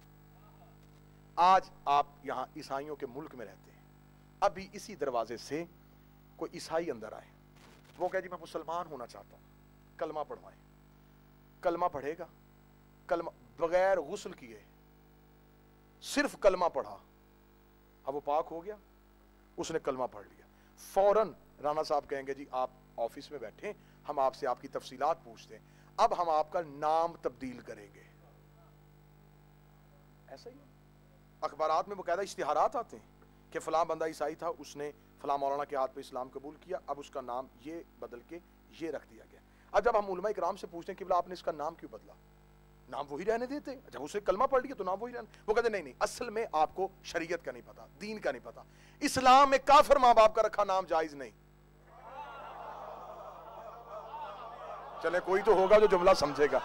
آج آپ یہاں عیسائیوں کے ملک میں رہتے ہیں, ابھی اسی دروازے سے کوئی عیسائی اندر آئے, وہ کہے جی میں مسلمان ہونا چاہتا ہوں, کلمہ پڑھوائیں. کلمہ پڑھے گا, کلمہ بغیر غسل کیے صرف کلمہ پڑھا, اب وہ پاک ہو گیا, اس نے کلمہ پڑھ لیا. فوراً رانا صاحب کہیں گے جی آپ آفس میں بیٹھیں, ہم آپ سے آپ کی تفصیلات پوچھتے ہیں. اب ہم آپ کا نام تبدیل کریں گے. ایسا ہی اخبارات میں باقاعدہ اشتہارات آتے ہیں کہ فلاں بندہ عیسائی تھا, اس نے فلاں مولانا کے ہاتھ پہ اسلام قبول کیا, اب اس کا نام یہ بدل کے یہ رکھ دیا گیا. اب جب ہم علماء کرام سے پوچھتے ہیں کہ بلا آپ نے اس کا نام کیوں بدلا, نام وہی رہنے دیتے, جب اسے کلمہ پڑھ لیا تو نام وہی رہنے. وہ کہتے نہیں اصل میں آپ کو شریعت کا نہیں پتا, دین کا نہیں پتا. اسلام میں کافر ماں باپ کا رکھا نام جائز نہیں. چلے کوئی تو ہوگا جو جملہ سمجھے گا.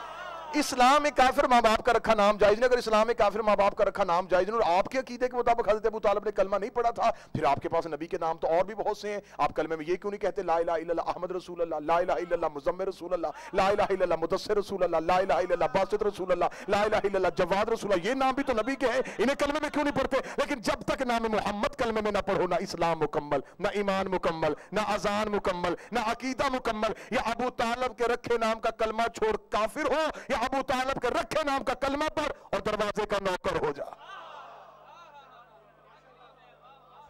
اسلام میں کافر ماں باپ کا رکھا نام جائز نہیں. اگر اسلام میں کافر ماں باپ کا رکھا نام جائز نہیں اور آپ کے عقیدے کے مطابق حضرت ابو طالب نے کلمہ نہیں پڑھا تھا, پھر آپ کے پاس نبی کے نام تو اور بھی بہت سے ہیں, آپ کلمے میں یہ کیوں نہیں کہتے لا الہ الا اللہ احمد رسول اللہ, لا الہ الا اللہ مزمل رسول اللہ, لا الہ الا اللہ مدثر رسول اللہ, لا الہ الا اللہ باسط رسول اللہ, لا الہ الا اللہ جواد رسول اللہ. یہ نام بھی تو نبی کے ہیں, انہیں کلمے میں کیوں نہیں پڑھتے؟ لیکن جب تک نام محمد کلمے میں نہ پڑھو, نہ اسلام مکمل, نہ ایمان مکمل, نہ اذان مکمل, نہ عقیدہ مکمل. یا ابو طالب کے رکھے نام کا کلمہ چھوڑ کافر ہو, یا ابو طالب کے رکھے نام کا کلمہ پڑھ اور دروازے کا نوکر ہو جا.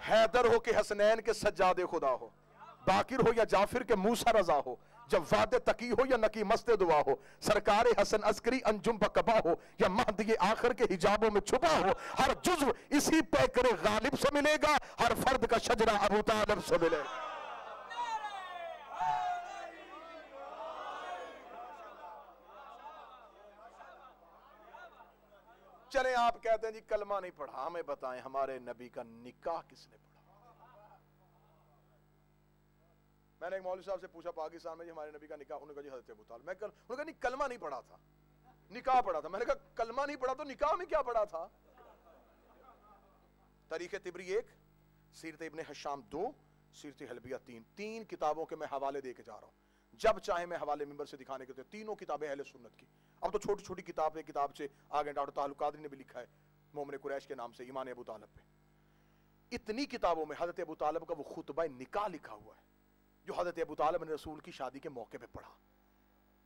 حیدر ہو کہ حسنین کے سجاد خدا ہو, باقر ہو یا جعفر کے موسیٰ رضا ہو, جواد تقی ہو یا نقی مست دعا ہو, سرکار حسن عسکری انجم بقبا ہو یا مہدی آخر کے حجابوں میں چھپا ہو, ہر جزو اسی پیکر غالب سے ملے گا, ہر فرد کا شجرہ ابو طالب سے ملے گا. چلیں آپ کہتے ہیں جی کلمہ نہیں پڑھا, ہمیں بتائیں ہمارے نبی کا نکاح کس نے پڑھا؟ میں نے ایک مولوی صاحب سے پوچھا پاکستان میں جی ہمارے نبی کا نکاح, انہوں نے کہا جی حضرت ابو طالب. میں انہوں نے کہا نہیں کلمہ نہیں پڑھا تھا, نکاح پڑھا تھا. میں نے کہا کلمہ نہیں پڑھا تو نکاح میں کیا پڑھا تھا؟ تاریخ طبری 1, سیرت ابن حشام 2, سیرت حلبیہ 3, 3 کتابوں کے میں حوالے دے کے جا رہا ہوں. جب چاہے میں حوالے ممبر سے دکھانے کے, تینوں کتابیں اہل سنت کی. اب تو چھوٹی چھوٹی کتاب سے آگے ڈاکٹر طاہر القادری نے بھی لکھا ہے مومن قریش کے نام سے ایمان ابو طالب پہ. اتنی کتابوں میں حضرت ابو طالب کا وہ خطبہ نکاح لکھا ہوا ہے جو حضرت ابو طالب نے رسول کی شادی کے موقع پہ پڑھا,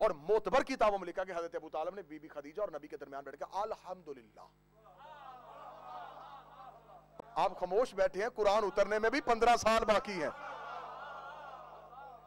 اور معتبر کتابوں میں لکھا کہ حضرت ابو طالب نے بی بی خدیجہ اور نبی کے درمیان بیٹھ کے الحمدللہ. آپ خاموش بیٹھے ہیں, قرآن اترنے میں بھی 15 سال باقی ہیں.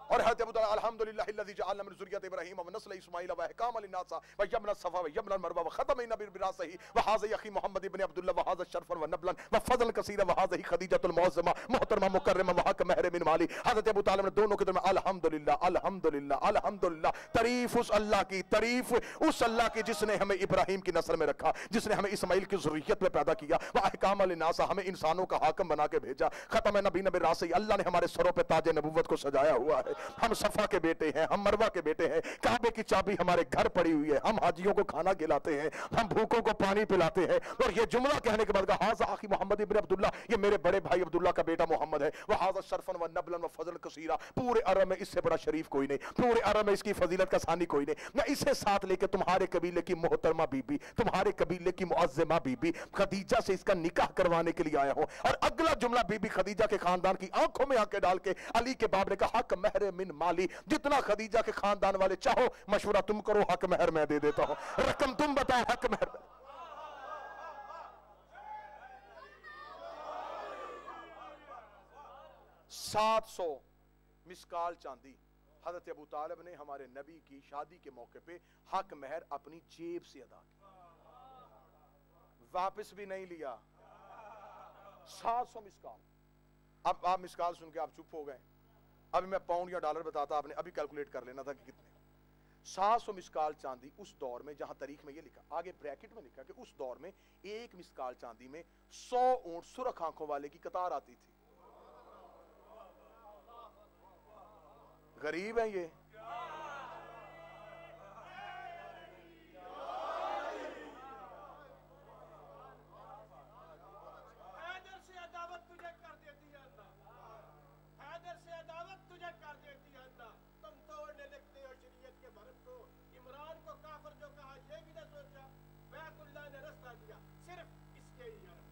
اور حضرت ابو طالب الحمدللہ الذی جعلنا من ذریۃ ابراہیم ونسل اسماعیل واحکام للناس وجبنا الصفا وجبنا المروہ وختم النبی براسہ وہذا اخی محمد ابن عبداللہ وہذا شرفا ونبلا وفضلا کثیرا وہذا خدیجۃ المعظمہ محترمہ مکرمہ وحق مہر من مالی. حضرت ابو طالب نے دونوں کے درمیان الحمدللہ الحمدللہ الحمدللہ, تعریف اس اللہ کی, تعریف اس اللہ کی جس نے ہمیں ابراہیم کی نسل میں رکھا, جس نے ہمیں اسماعیل کی ذریت میں پیدا کیا, واحکام للناس ہمیں انسانوں کا حاکم بنا کے بھیجا, ختم نبی براسہ اللہ نے ہمارے سروں پہ تاج نبوت کو سجایا ہوا ہے. ہم صفا کے بیٹے ہیں, ہم مروہ کے بیٹے ہیں, کعبے کی چابی ہمارے گھر پڑی ہوئی ہے, ہم حاجیوں کو کھانا کھلاتے ہیں, ہم بھوکوں کو پانی پلاتے ہیں. اور یہ جملہ کہنے کے بعد کہا ہاذا اخی محمد ابن عبداللہ, یہ میرے بڑے بھائی عبداللہ کا بیٹا محمد ہے, وہذا شرفا ونبلا وفضلا کثیرا, پورے عرب میں اس سے بڑا شریف کوئی نہیں, پورے عرب میں اس کی فضیلت کا ثانی کوئی نہیں. میں اسے ساتھ لے کے تمہارے قبیلے کی محترمہ بی بی, تمہارے قبیلے کی معظمہ بی بی خدیجہ سے اس کا نکاح کروانے کے لیے آیا ہوں. اور اگلا جملہ بی بی خدیجہ کے خاندان کی آنکھوں میں آنکھیں ڈال کے علی کے باپ نے کہا حق مہر من مالی, جتنا خدیجہ کے خاندان والے چاہو مشورہ تم کرو, حق مہر میں دے دیتا ہوں, رقم تم بتاؤ, حق مہر. 700 مسکال چاندی حضرت ابو طالب نے ہمارے نبی کی شادی کے موقع پہ حق مہر اپنی جیب سے ادا کیا, واپس بھی نہیں لیا. 700 مسکال. اب آپ مسکال سن کے آپ چپ ہو گئے, ابھی میں پاؤنڈ یا ڈالر بتاتا, آپ نے ابھی کیلکولیٹ کر لینا تھا کہ کتنے. 700 مسکال چاندی اس دور میں, جہاں تاریخ میں یہ لکھا, آگے بریکٹ میں لکھا کہ اس دور میں ایک مسکال چاندی میں 100 اونٹ سرخ آنکھوں والے کی قطار آتی تھی. غریب ہیں یہ. حیدر سے عداوت تجھے کر دیتی ہے اللہ, حیدر سے عداوت تجھے کر دیتی ہے اللہ. تم توڑنے لگتے ہو شریعت کے بھرم کو. عمران کو کافر جو کہا یہ بھی نہ سوچا, بیت اللہ نے رستہ دیا صرف اس کے ہی عرب.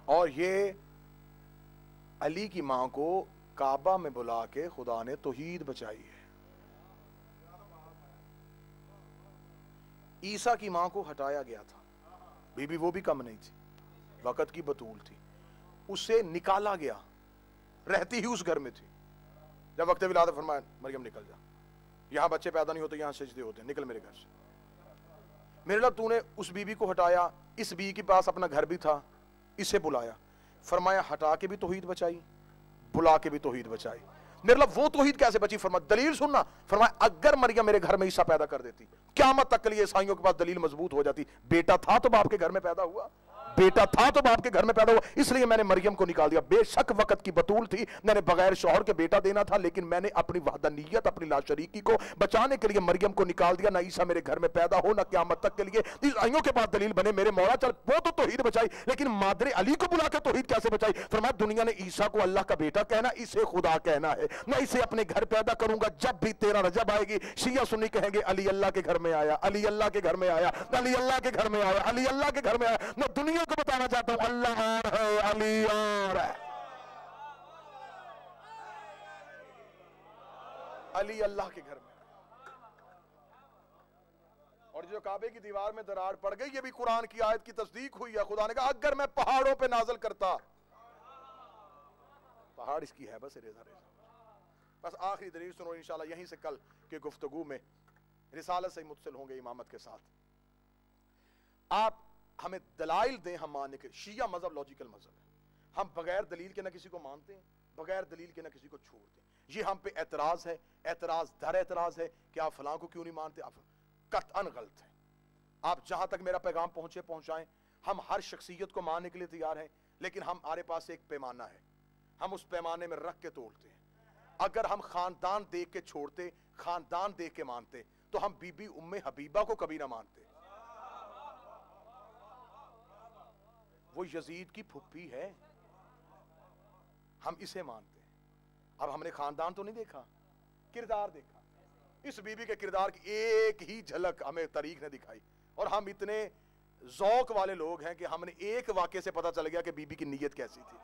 اور یہ علی کی ماں کو کعبہ میں بلا کے خدا نے توحید بچائی ہے. عیسیٰ کی ماں کو ہٹایا گیا تھا, بی بی وہ بھی کم نہیں تھی, وقت کی بطول تھی, اسے نکالا گیا, رہتی ہی اس گھر میں تھی, جب وقت ولادت فرمایا مریم نکل جا، یہاں بچے پیدا نہیں ہوتے، یہاں سجدے ہوتے ہیں، نکل میرے گھر سے۔ میرے اللہ تو نے اس بی بی کو ہٹایا، اس بی کے پاس اپنا گھر بھی تھا، اسے بلایا، فرمایا ہٹا کے بھی توحید بچائی، بلا کے بھی توحید بچائی۔ میرے اللہ وہ توحید کیسے بچی؟ فرمایا دلیل سننا، فرمایا اگر مریم میرے گھر میں عیسیٰ پیدا کر دیتی، قیامت تک کے لیے عیسائیوں کے پاس دلیل مضبوط ہو جاتی، بیٹا تھا تو باپ کے گھر میں پیدا ہوا، بیٹا تھا تو باپ کے گھر میں پیدا ہوا، اس لیے میں نے مریم کو نکال دیا۔ بے شک وقت کی بطول تھی، میں نے بغیر شوہر کے بیٹا دینا تھا، لیکن میں نے اپنی وحدانیت، اپنی لا شریکی کو بچانے کے لیے مریم کو نکال دیا، نہ عیسیٰ میرے گھر میں پیدا ہو، نہ قیامت تک کے لیے عیسائیوں کے پاس دلیل بنے۔ میرے مولا چل وہ تو توحید بچائی، لیکن مادر علی کو بلا کے توحید کیسے بچائی؟ فرمایا دنیا نے عیسیٰ کو اللہ کا بیٹا کہنا، اسے خدا کہنا ہے، میں اسے اپنے گھر پیدا کروں گا، جب بھی 13 رجب آئے گی شیعہ سنی کہیں گے علی اللہ کے گھر میں آیا، علی اللہ کے گھر میں آیا، علی اللہ کے گھر میں آیا، علی اللہ کے گھر میں آیا۔ میں دنیا کو بتانا چاہتا ہوں اللہ اور ہے، علی اور ہے، علی اللہ کے گھر میں۔ اور جو کعبے کی دیوار میں دراڑ پڑ گئی، یہ بھی قرآن کی آیت کی تصدیق ہوئی ہے۔ خدا نے کہا اگر میں پہاڑوں پہ نازل کرتا، پہاڑ اس کی ہے بس ریزہ ریزہ۔ بس آخری دلیل سنو انشاءاللہ، یہیں سے کل کے گفتگو میں رسالت سے متصل ہوں گے امامت کے ساتھ۔ آپ ہمیں دلائل دیں ہم ماننے کے۔ شیعہ مذہب لاجیکل مذہب ہے، ہم بغیر دلیل کے نہ کسی کو مانتے ہیں، بغیر دلیل کے نہ کسی کو چھوڑتے ہیں۔ یہ ہم پہ اعتراض ہے، اعتراض در اعتراض ہے کہ آپ فلاں کو کیوں نہیں مانتے، آپ قطعاً غلط ہے۔ آپ جہاں تک میرا پیغام پہنچے پہنچائیں، ہم ہر شخصیت کو ماننے کے لیے تیار ہیں، لیکن ہمارے پاس ایک پیمانہ ہے، ہم اس پیمانے میں رکھ کے تولتے ہیں۔ اگر ہم خاندان دیکھ کے چھوڑتے، خاندان دیکھ کے مانتے، تو ہم بی بی ام حبیبہ کو کبھی نہ مانتے۔ وہ یزید کی پھپھی ہے، ہم اسے مانتے ہیں۔ اب ہم نے خاندان تو نہیں دیکھا، کردار دیکھا۔ اس بی بی کے کردار کی ایک ہی جھلک ہمیں تاریخ نے دکھائی، اور ہم اتنے ذوق والے لوگ ہیں کہ ہم نے ایک واقعے سے پتہ چل گیا کہ بی بی کی نیت کیسی تھی۔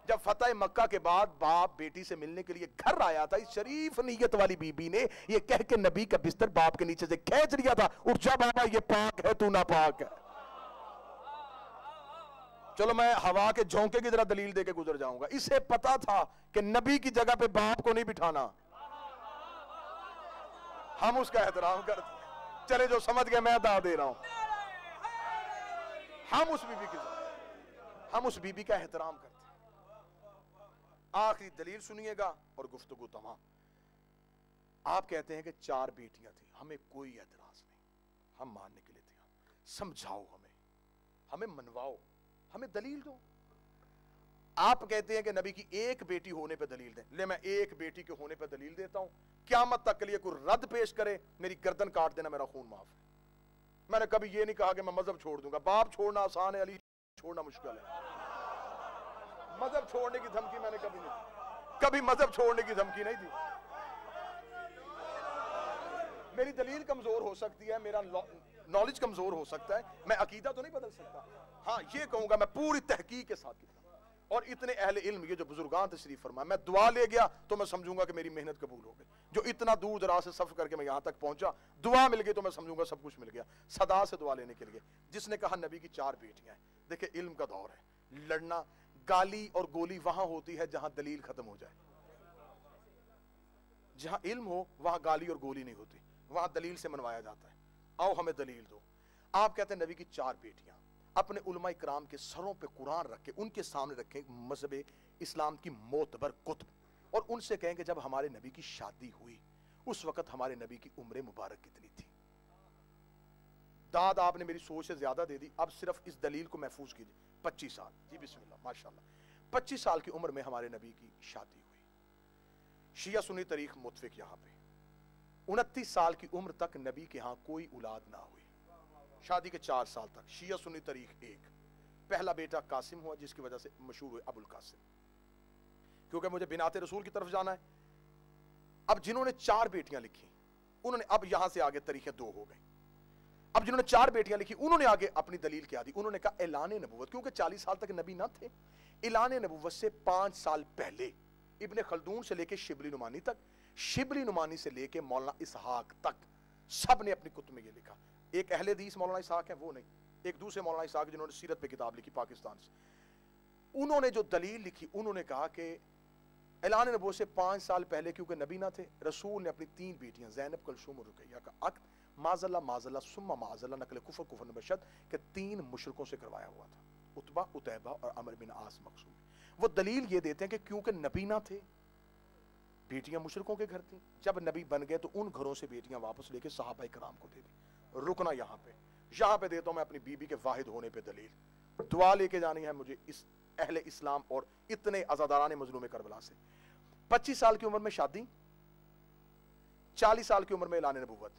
جب فتح مکہ کے بعد باپ بیٹی سے ملنے کے لیے گھر آیا تھا، اس شریف نیت والی بی بی نے یہ کہہ کے نبی کا بستر باپ کے نیچے سے کھینچ لیا تھا، اٹھ جا بابا یہ پاک ہے تو ناپاک ہے۔ چلو میں ہوا کے جھونکے کی ذرا دلیل دے کے گزر جاؤں گا۔ اسے پتا تھا کہ نبی کی جگہ پہ باپ کو نہیں بٹھانا، ہم اس کا احترام کرتے ہیں۔ چلے جو سمجھ گئے میں دعا دے رہا ہوں، ہم اس بی بی کا احترام کرتے ہیں۔ آخری دلیل سنیے گا اور گفتگو تمام۔ آپ کہتے ہیں کہ 4 بیٹیاں تھیں، ہمیں کوئی اعتراض نہیں، ہم ماننے کے لیے تیار۔ سمجھاؤ ہمیں منواؤ، ہمیں دلیل دو۔ آپ کہتے ہیں کہ نبی کی ایک بیٹی ہونے پہ دلیل دیں، لے میں ایک بیٹی کے ہونے پہ دلیل دیتا ہوں، قیامت تک کے لیے کوئی رد پیش کرے میری گردن کاٹ دینا، میرا خون معاف ہے۔ میں نے کبھی یہ نہیں کہا کہ میں مذہب چھوڑ دوں گا، باپ چھوڑنا آسان ہے، علی چھوڑنا مشکل ہے۔ مذہب چھوڑنے کی دھمکی میں نے کبھی نہیں دی، کبھی مذہب چھوڑنے کی دھمکی نہیں دی۔ میری دلیل کمزور ہو سکتی ہے، میرا نالج کمزور ہو سکتا ہے، میں عقیدہ تو نہیں بدل سکتا۔ ہاں یہ کہوں گا میں پوری تحقیق کے ساتھ کہتا ہوں، اور اتنے اہل علم یہ جو بزرگان تشریف فرمائے، میں دعا لے گیا تو میں سمجھوں گا کہ میری محنت قبول ہو گئی۔ جو اتنا دور دراز سے سفر کر کے میں یہاں تک پہنچا، دعا مل گئی تو میں سمجھوں گا سب کچھ مل گیا۔ صدا سے دعا لینے کے لیے جس نے کہا نبی کی 4 بیٹیاں ہیں، دیکھیں علم کا دور ہے، لڑنا گالی اور گولی وہاں ہوتی ہے جہاں دلیل ختم ہو جائے۔ جہاں علم ہو وہاں گالی اور گولی نہیں ہوتی، وہاں دلیل سے منوایا جاتا ہے۔ آؤ ہمیں دلیل دو۔ آپ کہتے ہیں نبی کی 4 بیٹیاں، اپنے علماء کرام کے سروں پہ قرآن رکھ کے ان کے سامنے رکھیں مذہب اسلام کی معتبر کتب، اور ان سے کہیں کہ جب ہمارے نبی کی شادی ہوئی اس وقت ہمارے نبی کی عمر مبارک کتنی تھی۔ داد آپ نے میری سوچ سے زیادہ دے دی، اب صرف اس دلیل کو محفوظ کیجئے۔ 25 سال، جی بسم اللہ ماشاءاللہ، 25 سال کی عمر میں ہمارے نبی کی شادی ہوئی۔ شیعہ سنی تاریخ متفق یہاں پہ 29 سال کی عمر تک نبی کے ہاں کوئی اولاد نہ ہوئی، شادی کے 4 سال تک۔ شیعہ سنی تاریخ 1، پہلا بیٹا قاسم ہوا جس کی وجہ سے مشہور ہوئے ابو القاسم، کیونکہ مجھے بنات رسول کی طرف جانا ہے۔ اب جنہوں نے 4 بیٹیاں لکھی انہوں نے، اب یہاں سے آگے تاریخیں 2 ہو گئی۔ اب جنہوں نے 4 بیٹیاں لکھی انہوں نے آگے اپنی دلیل کیا دی، انہوں نے کہا اعلان نبوت، کیونکہ 40 سال تک نبی نہ تھے، اعلان نبوت سے 5 سال پہلے ابن خلدون سے لے کے شبلی نعمانی تک، شبلی نعمانی سے لے کے مولانا اسحاق تک سب نے اپنی کتب میں یہ لکھا۔ ایک اہل حدیث مولانا اسحاق ہیں وہ نہیں، ایک دوسرے مولانا اسحاق جنہوں نے سیرت پہ کتاب لکھی پاکستان سے، انہوں نے جو دلیل لکھی انہوں نے کہا کہ اعلان نبوت سے 5 سال پہلے کیونکہ نبی نہ تھے، رسول نے اپنی 3 بیٹیاں زینب، کلثوم اور رقیہ کا عقد معاذ اللہ ثم معاذ اللہ نقل کفر نبشت کہ 3 مشرکوں سے کروایا ہوا تھا، عتبہ، عتیبہ اور عمر بن عاص مقصوم۔ وہ دلیل یہ دیتے ہیں کہ کیونکہ نبی نہ تھے، بیٹیاں مشرکوں کے گھر تھیں، جب نبی بن گئے تو ان گھروں سے بیٹیاں واپس لے کے صحابہ کرام کو دے دی۔ رکنا یہاں پہ دیتا ہوں میں اپنی بیوی کے واحد ہونے پہ دلیل، دعا لے کے جانی ہے مجھے اس اہل اسلام اور اتنے عزاداران مظلوم کربلا سے۔ 25 سال کی عمر میں شادی، 40 سال کی عمر میں اعلان نبوت،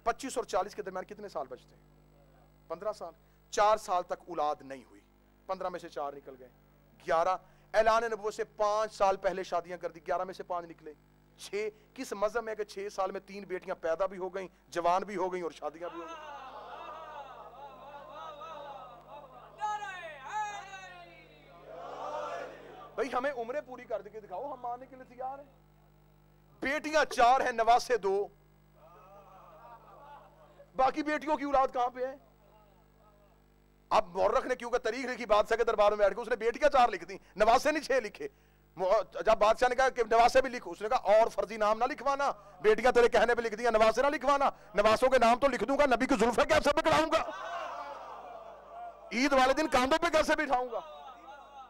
25 اور 40 کے درمیان کتنے سال بچتے ہیں؟ 15 سال۔ 4 سال تک اولاد نہیں ہوئی، 15 میں سے 4 نکل گئے، 11۔ اعلان نبوت سے 5 سال پہلے شادیاں کر دی، 11 میں سے 5 نکلے، 6۔ کس مذہب میں کہ 6 سال میں 3 بیٹیاں پیدا بھی ہو گئیں، جوان بھی ہو گئیں اور شادیاں بھی ہو گئیں؟ بھئی ہمیں عمریں پوری کر کے دکھاؤ، ہم ماننے کے لیے تیار ہیں۔ بیٹیاں 4 ہیں، نواسے 2، باقی بیٹیوں کی اولاد کہاں پہ ہے؟ اب مورخ نے کیونکہ تاریخ لکھی بادشاہ کے دربار میں بیٹھ کے، اس نے بیٹیاں 4 لکھ دی، نواسے نہیں 6 لکھے۔ جب بادشاہ نے کہا کہ نواسے بھی لکھ، اس نے کہا اور فرضی نام نہ لکھوانا، بیٹیاں تیرے کہنے پہ لکھ دیا، نواسے نہ لکھوانا، نواسوں کے نام تو لکھ دوں گا، نبی کی زلفیں کیسے پکڑاؤں گا، عید والے دن کاندھوں پہ کیسے بٹھاؤں گا؟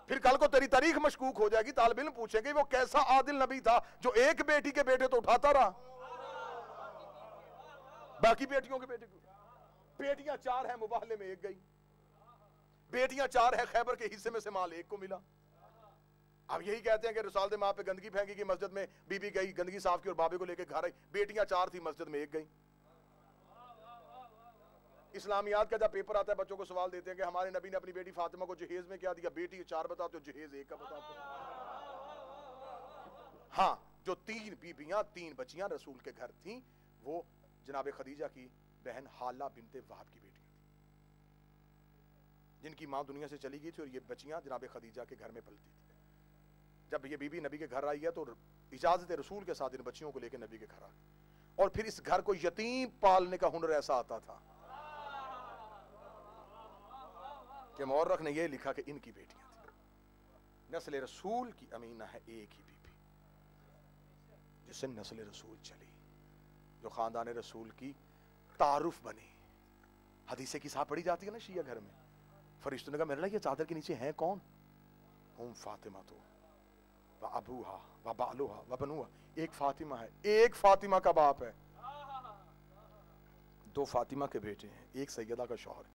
پھر کل کو تیری تاریخ مشکوک ہو جائے گی، طالب علم پوچھیں گے وہ کیسا عادل نبی تھا جو ایک بیٹی کے بیٹے تو اٹھاتا رہا، باقی بیٹیوں کے بیٹے کو۔ بیٹیاں 4 ہیں، مباہلے میں 1 گئی، بیٹیاں 4 ہیں، خیبر کے حصے میں سے مال 1 کو ملا۔ اب یہی کہتے ہیں کہ رسالت ماں پہ گندگی پھینکی کی، مسجد میں بی بی گئی، گندگی صاف کی اور بابے کو لے کے گھر آئی، بیٹیاں 4 تھی، مسجد میں 1 گئی۔ اسلامیات کا جب پیپر آتا ہے بچوں کو سوال دیتے ہیں کہ ہمارے نبی نے اپنی بیٹی فاطمہ کو جہیز میں کیا دیا، بیٹی 4 بتاتے ہو، جہیز 1 کا بتاتے ہو۔ ہاں، جو 3 بیبیاں 3 بچیاں رسول کے گھر تھیں وہ جناب خدیجہ کی بہن حالہ بنت وہب کی بیٹیاں تھیں، جن کی ماں دنیا سے چلی گئی تھی اور یہ بچیاں جناب خدیجہ کے گھر میں پلتی تھی۔ جب یہ بیوی نبی کے گھر آئی ہے تو اجازت رسول کے ساتھ ان بچیوں کو لے کے نبی کے گھر آئی، اور پھر اس گھر کو یتیم پالنے کا ہنر ایسا آتا تھا کہ مورخ نے یہ لکھا کہ ان کی بیٹیاں تھیں۔ نسل رسول کی امینہ ہے ایک ہی بی بی جس سے نسل رسول چلی، جو خاندان رسول کی تعارف بنی۔ حدیث کسا پڑھی جاتی ہے نا شیعہ گھر میں، فرشتوں نے کہا میرے اللہ یہ چادر کے نیچے ہیں کون؟ فاطمہ تو و ابوہا و بالوہا و بنوہا، ایک فاطمہ ہے، ایک فاطمہ کا باپ ہے، 2 فاطمہ کے بیٹے ہیں، ایک سیدہ کا شوہر۔